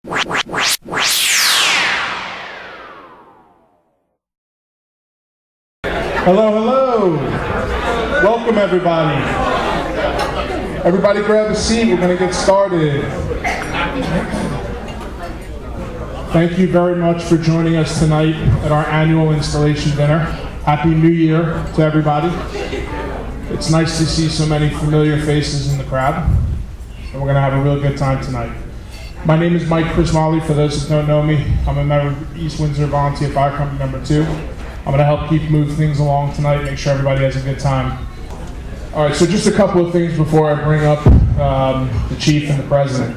Hello, hello. Welcome, everybody. Everybody grab a seat. We're going to get started. Thank you very much for joining us tonight at our annual installation dinner. Happy New Year to everybody. It's nice to see so many familiar faces in the crowd, and we're going to have a real good time tonight. My name is Mike Crismali. For those that don't know me, I'm a member of East Windsor Volunteer Fire Company number 2. I'm going to help move things along tonight, make sure everybody has a good time. All right, so just a couple of things before I bring up the chief and the president.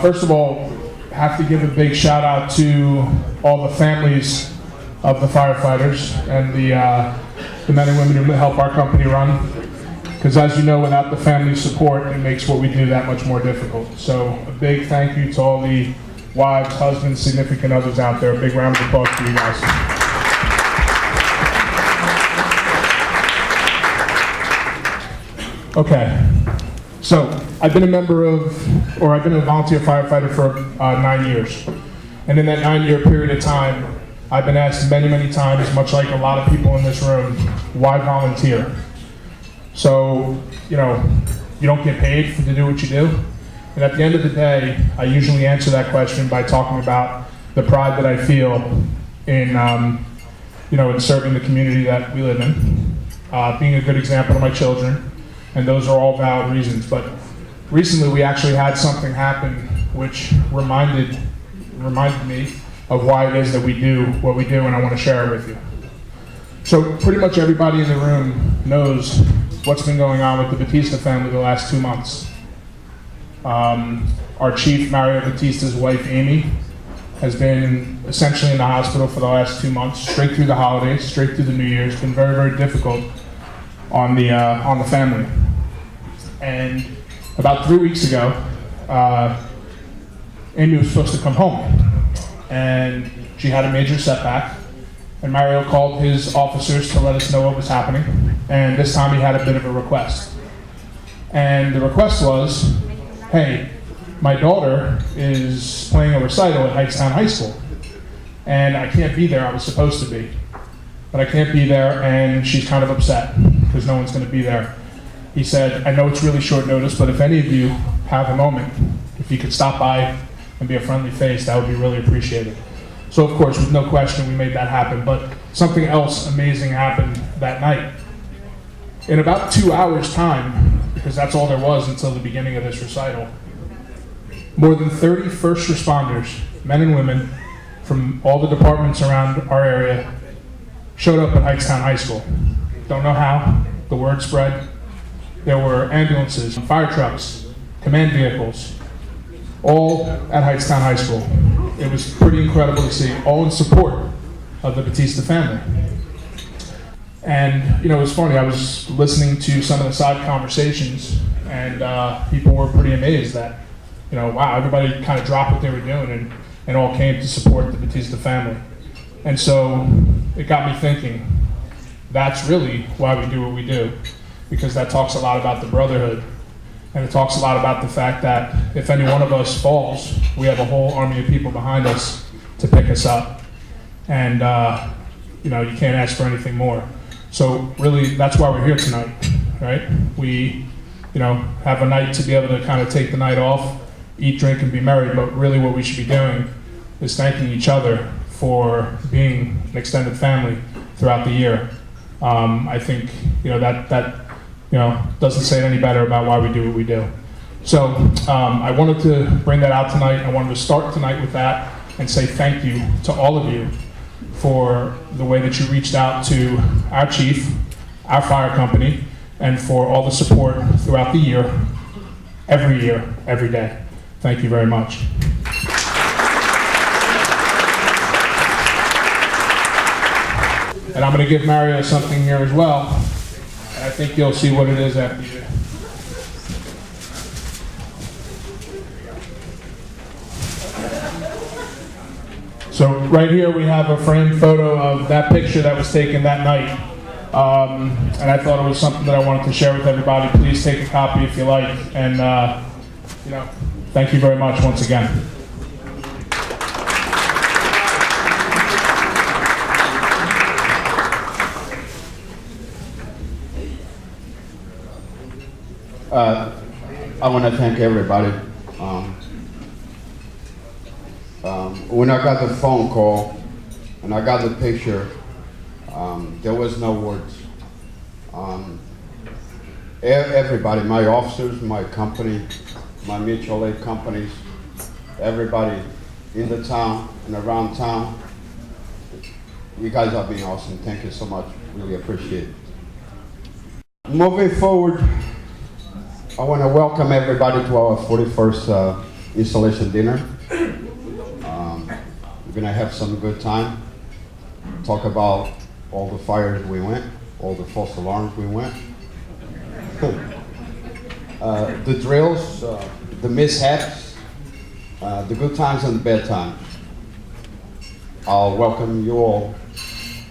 First of all, I have to give a big shout out to all the families of the firefighters and the men and women who help our company run. Because as you know, without the family support, it makes what we do that much more difficult. So a big thank you to all the wives, husbands, significant others out there. A big round of applause for you guys. Okay, so I've been a volunteer firefighter for 9 years. And in that 9-year period of time, I've been asked many, many times, much like a lot of people in this room, why volunteer? So, you don't get paid to do what you do. And at the end of the day, I usually answer that question by talking about the pride that I feel in, in serving the community that we live in, being a good example to my children. And those are all valid reasons. But recently we actually had something happen which reminded me of why it is that we do what we do, and I want to share it with you. So pretty much everybody in the room knows what's been going on with the Batista family the last 2 months. Our Chief Mario Batista's wife, Amy, has been essentially in the hospital for the last 2 months, straight through the holidays, straight through the New Year's. It's been very, very difficult on the family. And about 3 weeks ago, Amy was supposed to come home, and she had a major setback. And Mario called his officers to let us know what was happening. And this time he had a bit of a request. And the request was, hey, my daughter is playing a recital at Hightstown High School, and I can't be there. I was supposed to be, but I can't be there, and she's kind of upset because no one's going to be there. He said, I know it's really short notice, but if any of you have a moment, if you could stop by and be a friendly face, that would be really appreciated. So of course, with no question, we made that happen, but something else amazing happened that night. In about 2 hours' time, because that's all there was until the beginning of this recital, more than 30 first responders, men and women, from all the departments around our area, showed up at Hightstown High School. Don't know how, the word spread. There were ambulances, fire trucks, command vehicles, all at Hightstown High School. It was pretty incredible to see, all in support of the Batista family. And, it was funny, I was listening to some of the side conversations, and people were pretty amazed that, wow, everybody kind of dropped what they were doing and all came to support the Batista family. And so it got me thinking, that's really why we do what we do, because that talks a lot about the brotherhood, and it talks a lot about the fact that if any one of us falls, we have a whole army of people behind us to pick us up. And you can't ask for anything more. So really, that's why we're here tonight, right? We have a night to be able to kind of take the night off, eat, drink, and be merry, but really what we should be doing is thanking each other for being an extended family throughout the year. I think that doesn't say it any better about why we do what we do. So I wanted to bring that out tonight. I wanted to start tonight with that and say thank you to all of you for the way that you reached out to our chief, our fire company, and for all the support throughout the year, every day. Thank you very much. And I'm going to give Mario something here as well. And I think you'll see what it is after you. So right here we have a framed photo of that picture that was taken that night. And I thought it was something that I wanted to share with everybody. Please take a copy if you like. And thank you very much once again. I want to thank everybody. When I got the phone call and I got the picture, there was no words. Everybody, my officers, my company, my mutual aid companies, everybody in the town and around town, you guys have been awesome. Thank you so much. Really appreciate it. Moving forward, I want to welcome everybody to our 41st installation dinner. We're going to have some good time, talk about all the fires we went, all the false alarms we went, the drills, the mishaps, the good times and the bad times. I'll welcome you all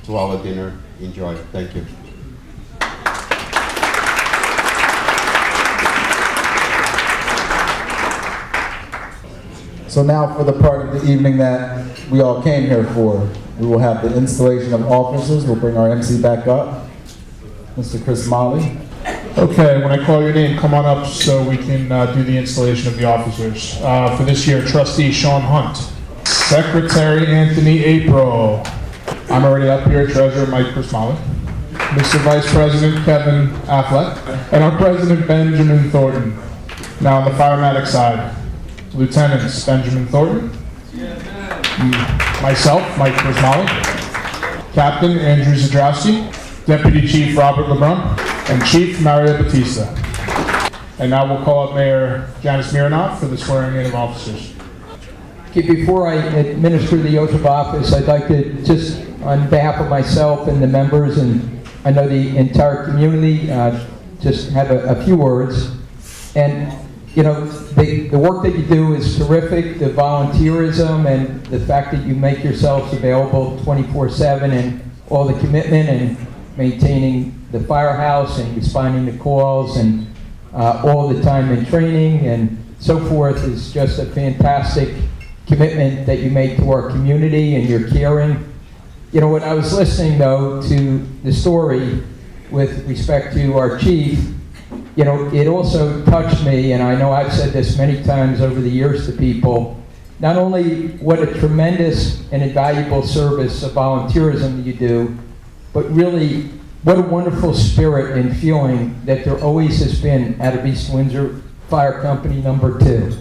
to our dinner. Enjoy. Thank you. So now for the part of the evening that we all came here for. We will have the installation of officers. We'll bring our MC back up. Mr. Crismali. Okay, when I call your name, come on up so we can do the installation of the officers. For this year, Trustee Sean Hunt. Secretary Anthony April. I'm already up here, Treasurer Mike Crismali. Mr. Vice President Kevin Affleck. And our President Benjamin Thornton. Now on the firematic side, Lieutenants Benjamin Thornton. Myself, Mike Crismali. Captain Andrew Zadrowski. Deputy Chief Robert LeBrun. And Chief Mario Batista. And now we'll call up Mayor Janice Mironov for the swearing in of officers. Okay, before I administer the oath of office, I'd like to just, on behalf of myself and the members, and I know the entire community, just have a few words. And, you know, the work that you do is terrific, the volunteerism and the fact that you make yourselves available 24/7 and all the commitment and maintaining the firehouse and responding to calls and all the time in training and so forth is just a fantastic commitment that you make to our community, and you're caring. You know, when I was listening though to the story with respect to our chief, you know, it also touched me, and I know I've said this many times over the years to people, not only what a tremendous and invaluable service of volunteerism that you do, but really what a wonderful spirit and feeling that there always has been out of East Windsor Fire Company number 2.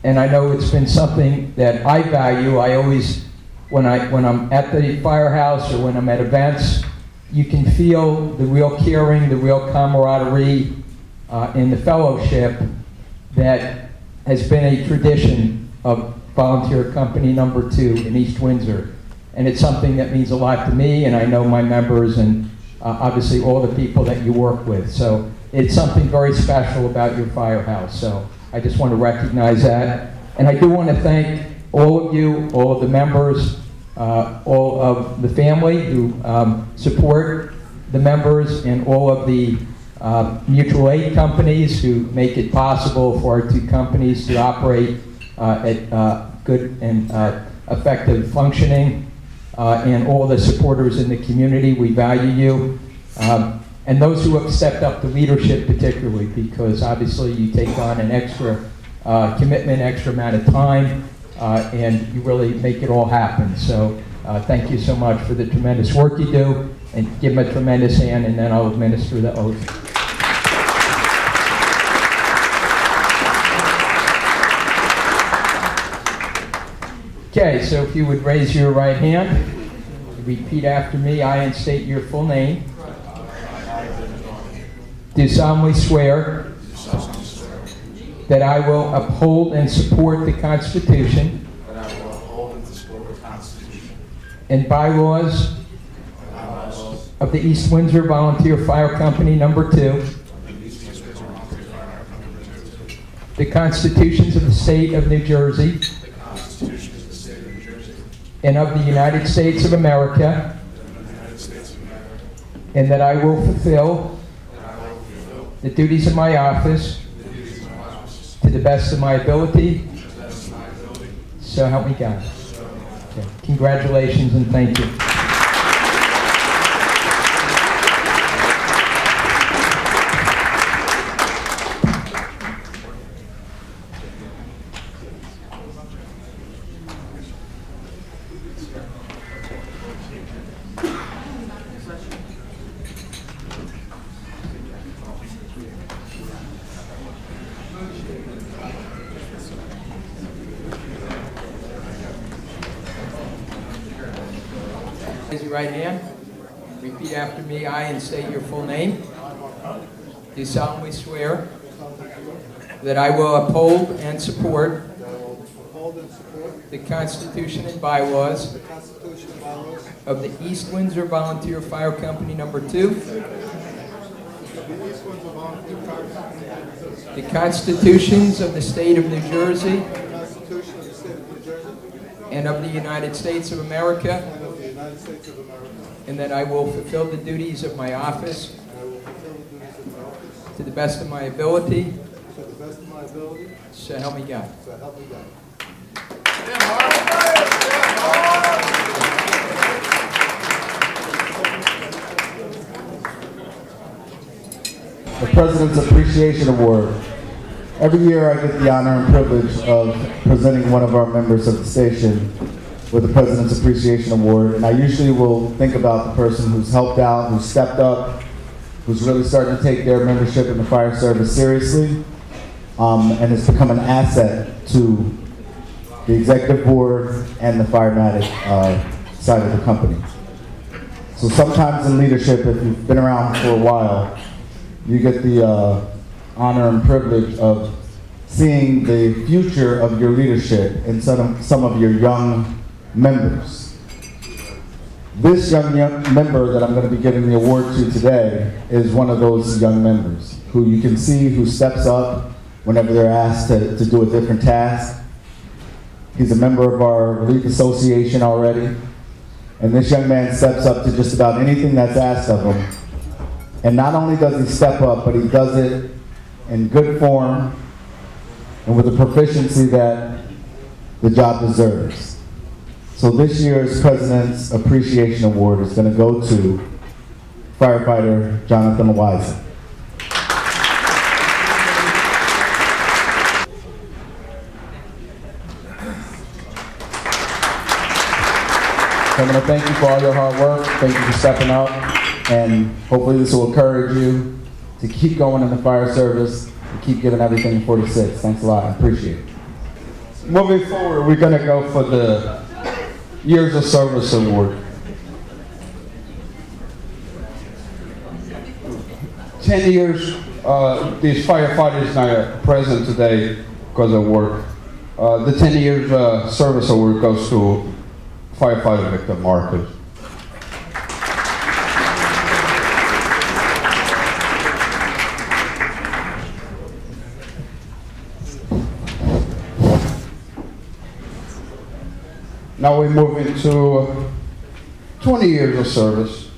And I know it's been something that I value. I always, when I'm at the firehouse or when I'm at events, you can feel the real caring, the real camaraderie, and the fellowship that has been a tradition of Volunteer Company number 2 in East Windsor. And it's something that means a lot to me, and I know my members and obviously all the people that you work with. So it's something very special about your firehouse. So I just want to recognize that. And I do want to thank all of you, all of the members, all of the family who support the members, and all of the mutual aid companies who make it possible for our 2 companies to operate at good and effective functioning, and all the supporters in the community. We value you. And those who have stepped up to leadership particularly, because obviously you take on an extra commitment, extra amount of time, and you really make it all happen. So thank you so much for the tremendous work you do, and give them a tremendous hand, and then I'll administer the oath. Okay, so if you would raise your right hand, repeat after me. I, and state your full name. Do solemnly swear that I will uphold and support the Constitution and bylaws of the East Windsor Volunteer Fire Company number 2, the constitutions of the state of New Jersey and of the United States of America, and that I will fulfill the duties of my office to the best of my ability. So help me God. Okay. Congratulations and thank you. Raise your right hand. Repeat after me. I, and state your full name. Do solemnly swear that I will uphold and support the Constitution and bylaws of the East Windsor Volunteer Fire Company Number 2, the constitutions of the State of New Jersey and of the United States of America, and that I will fulfill the duties of my office to the best of my ability. So help me God. The President's Appreciation Award. Every year I get the honor and privilege of presenting one of our members of the station with the President's Appreciation Award, and I usually will think about the person who's helped out, who's stepped up, who's really starting to take their membership in the fire service seriously, and has become an asset to the executive board and the firematic side of the company. So sometimes in leadership, if you've been around for a while, you get the honor and privilege of seeing the future of your leadership in some of your young members. This young member that I'm going to be giving the award to today is one of those young members who you can see who steps up whenever they're asked to do a different task. He's a member of our relief association already, and this young man steps up to just about anything that's asked of him. And not only does he step up, but he does it in good form and with a proficiency that the job deserves. So this year's President's Appreciation Award is going to go to Firefighter Jonathan Wise. So I'm going to thank you for all your hard work. Thank you for stepping up. And hopefully this will encourage you to keep going in the fire service and keep giving everything in 46. Thanks a lot. I appreciate it. Moving forward, we're going to go for the Years of Service Award. 10 years, these firefighters are present today because of work. The 10 years service award goes to firefighter Victor Marcus. Now we move into 20 years of service,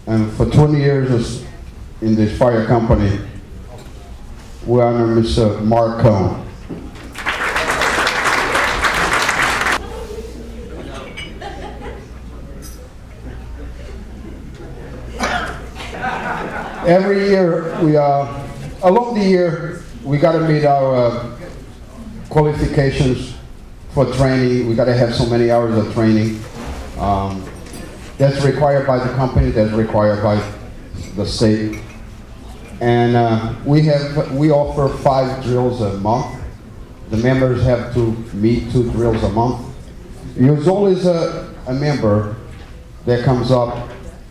and for 20 years in this fire company, we honor Mr. Mark Cohn. Every year, along the year, we got to meet our qualifications for training. We got to have so many hours of training. That's required by the company, that's required by the state. And we offer 5 drills a month. The members have to meet 2 drills a month. There's always a member that comes up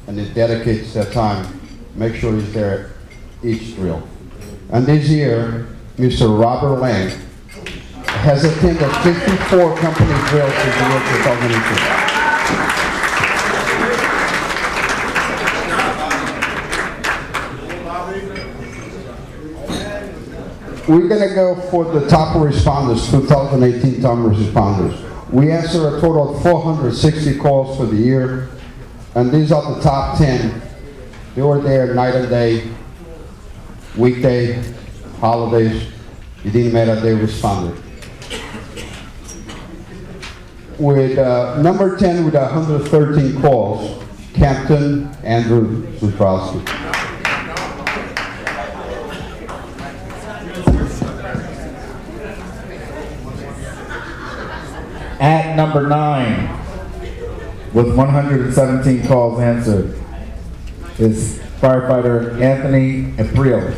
and it dedicates their time. Make sure he's there at each drill. And this year, Mr. Robert Lang has attended 54 company drills in the year 2018. We're going to go for the top responders, 2018 top responders. We answer a total of 460 calls for the year, and these are the top 10. They were there night and day, weekday, holidays. It didn't matter, they responded. With number 10 with 113 calls, Captain Andrew Zutrowski. At number 9, with 117 calls answered, is firefighter Anthony April.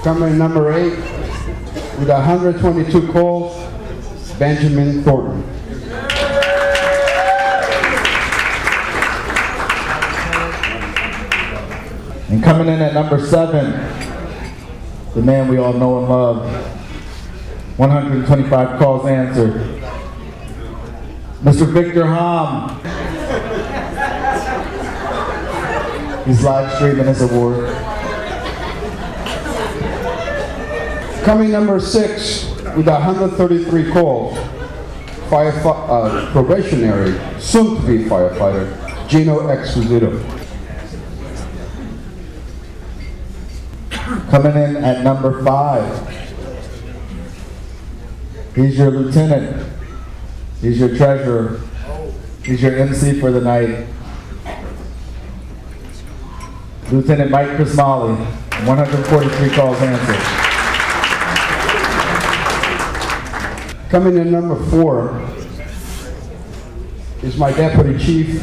Coming in number 8 with 122 calls, Ben Thornton. And coming in at number 7, the man we all know and love, 125 calls answered, Mr. Victor Ham. He's live streaming his award. Coming number 6 with 133 calls, probationary, soon-to-be firefighter, Gino Exposito. Coming in at number 5, he's your lieutenant, he's your treasurer, he's your MC for the night, Lieutenant Mike Crismali, 143 calls answered. Coming in number 4 is my Deputy Chief,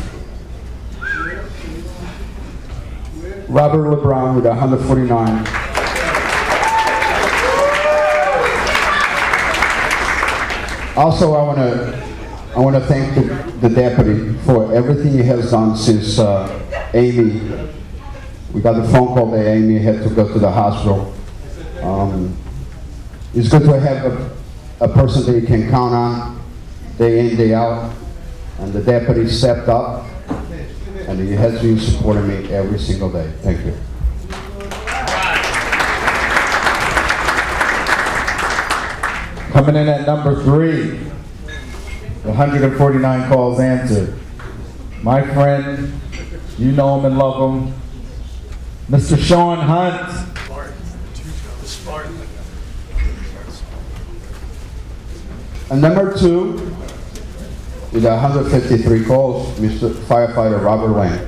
Robert LeBron with 149. Also, I want to thank the deputy for everything he has done since Amy. We got the phone call that Amy had to go to the hospital. It's good to have a person that you can count on day in, day out. And the deputy stepped up, and he has been supporting me every single day. Thank you. Coming in at number 3, 149 calls answered. My friend, you know him and love him, Mr. Sean Hunt. And number 2, with 153 calls, Mr. Firefighter Robert Wayne.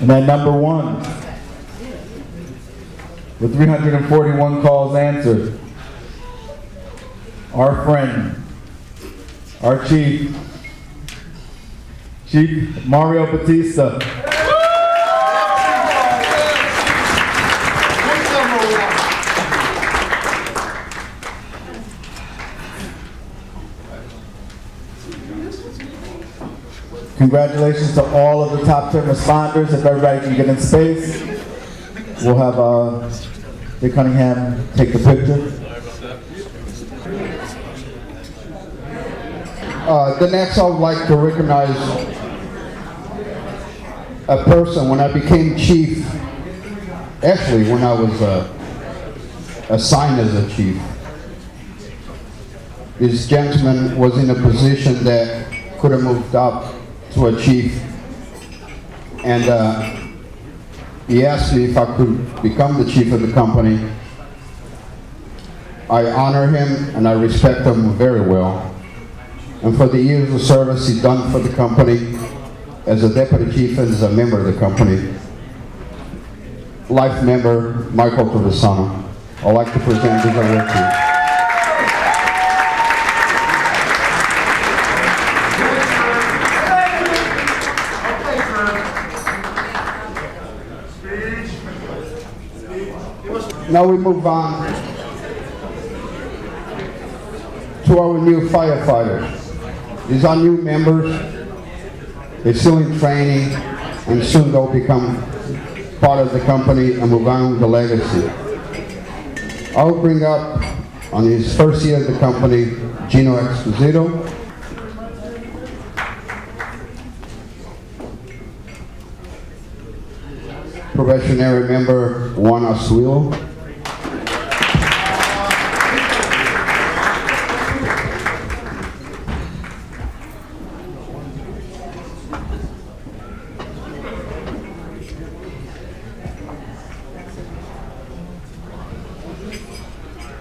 And at number 1, with 341 calls answered, our friend, our Chief Mario Batista. Congratulations to all of the top 10 responders. If everybody can get in space, we'll have Dick Cunningham take the picture. The next, I would like to recognize a person. When I became chief, actually when I was assigned as a chief, this gentleman was in a position that could have moved up to a chief, and he asked me if I could become the chief of the company. I honor him and I respect him very well. And for the years of service he's done for the company as a deputy chief and as a member of the company, life member Michael Trevisano. I'd like to present this award to you. Now we move on to our new firefighters. These are new members. They're still in training, and soon they'll become part of the company and move on with the legacy. I'll bring up, on his first year of the company, Gino Exposito. Probationary member Juan Asuilo.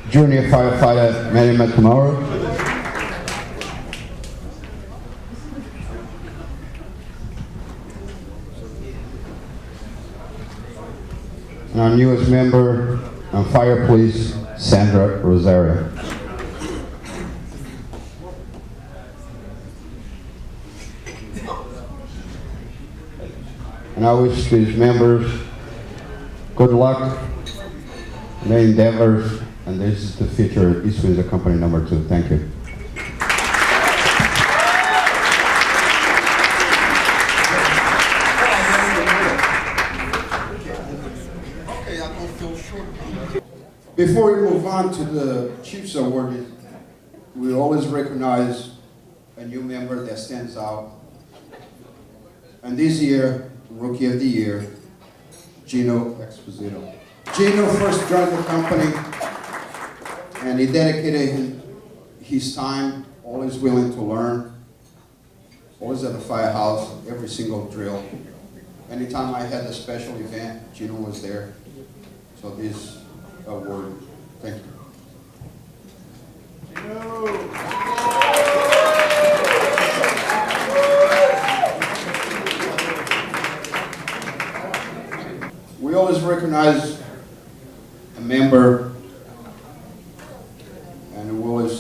Junior firefighter Manny McNamara. And our newest member on Fire Police, Sandra Rosario. And I wish these members good luck in their endeavors, and this is the future of East Windsor Company number 2. Thank you. Before we move on to the Chief's Award, we always recognize a new member that stands out. And this year, Rookie of the Year, Gino Exposito. Gino first joined the company, and he dedicated his time, always willing to learn, always at the firehouse, every single drill. Anytime I had a special event, Gino was there. So this award, thank you. We always recognize a member, and we always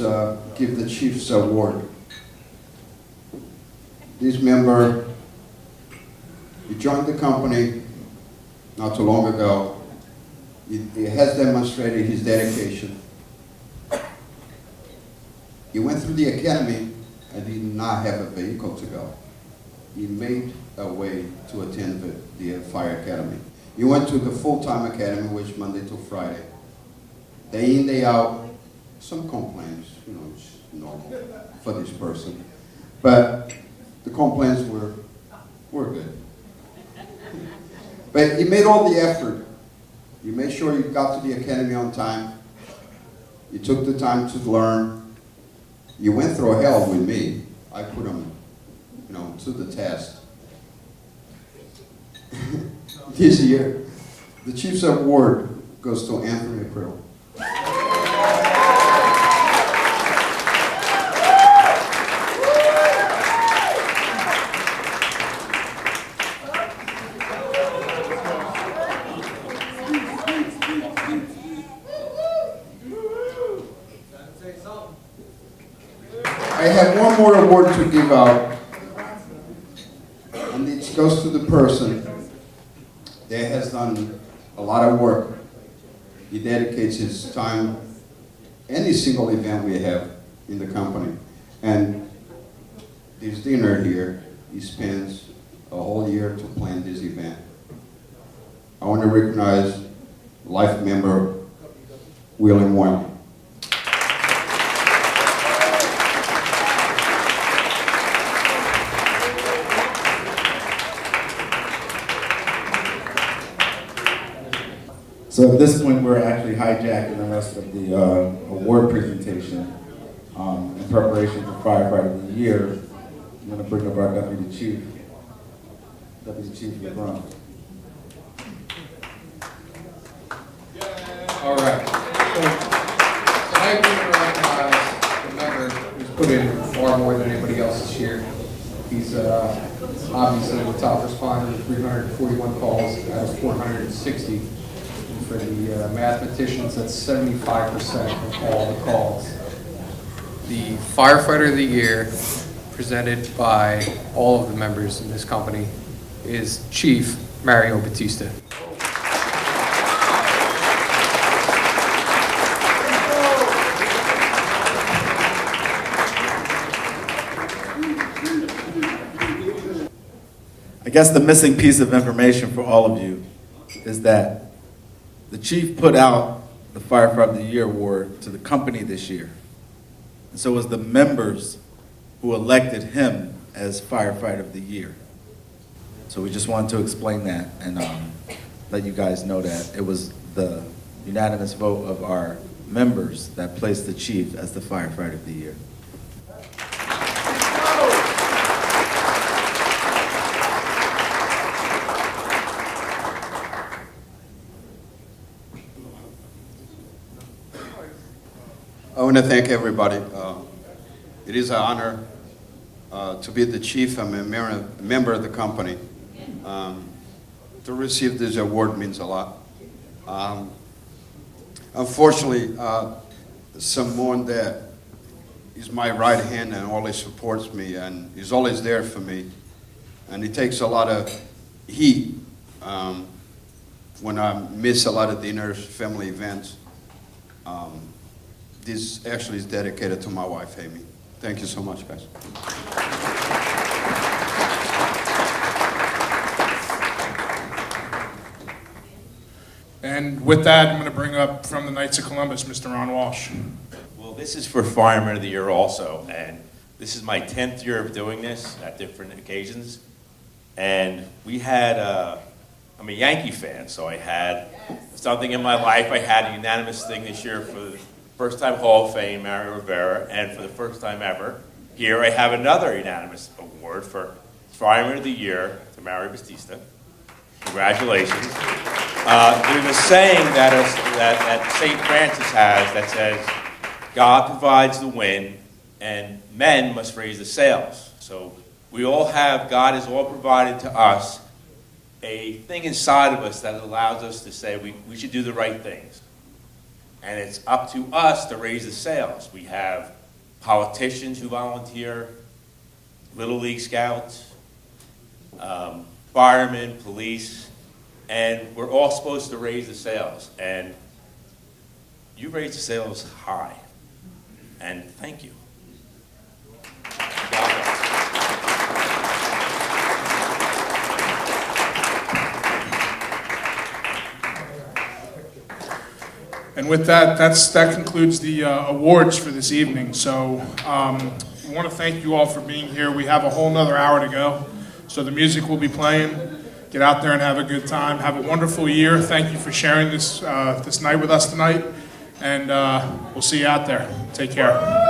give the Chief's Award. This member, he joined the company not too long ago. He has demonstrated his dedication. He went through the academy and he did not have a vehicle to go. He made a way to attend the fire academy. He went to the full-time academy, which Monday to Friday. Day in, day out, some complaints, you know, it's normal for this person. But the complaints were good. But he made all the effort. You made sure you got to the academy on time. You took the time to learn. You went through hell with me. I put him, you know, to the test. This year, the Chief's Award goes to Anthony Krill. I have one more award to give out, and it goes to the person that has done a lot of work. He dedicates his time, any single event we have in the company. And this dinner here, he spends a whole year to plan this event. I want to recognize life member William Moyle. So at this point, we're actually hijacking the rest of the award presentation in preparation for Firefighter of the Year. I'm going to bring up our Deputy Chief LeBron. All right. So tonight we're going to recognize the member who's put in far more than anybody else this year. He's obviously the top responder with 341 calls out of 460. For the mathematicians, that's 75% of all the calls. The Firefighter of the Year, presented by all of the members in this company, is Chief Mario Batista. I guess the missing piece of information for all of you is that the chief put out the Firefighter of the Year award to the company this year. And so it was the members who elected him as Firefighter of the Year. So we just wanted to explain that and let you guys know that it was the unanimous vote of our members that placed the chief as the Firefighter of the Year. I want to thank everybody. It is an honor to be the chief. I'm a member of the company. To receive this award means a lot. Unfortunately, someone that is my right hand and always supports me and is always there for me, and it takes a lot of heat when I miss a lot of dinners, family events. This actually is dedicated to my wife, Amy. Thank you so much, guys. And with that, I'm going to bring up from the Knights of Columbus, Mr. Ron Walsh. Well, this is for Fireman of the Year also, and this is my 10th year of doing this at different occasions. And we had, I'm a Yankee fan, so I had something in my life. I had a unanimous thing this year for the first time Hall of Fame, Mario Rivera, and for the first time ever, here I have another unanimous award for Fireman of the Year to Mario Batista. Congratulations. There's a saying that St. Francis has that says, God provides the wind and men must raise the sails. So we all have, God has all provided to us a thing inside of us that allows us to say we should do the right things. And it's up to us to raise the sails. We have politicians who volunteer, Little League Scouts, firemen, police, and we're all supposed to raise the sails. And you raise the sails high. And thank you. God bless. And with that, that concludes the awards for this evening. So I want to thank you all for being here. We have a whole nother hour to go. So the music will be playing. Get out there and have a good time. Have a wonderful year. Thank you for sharing this night with us tonight. And we'll see you out there. Take care.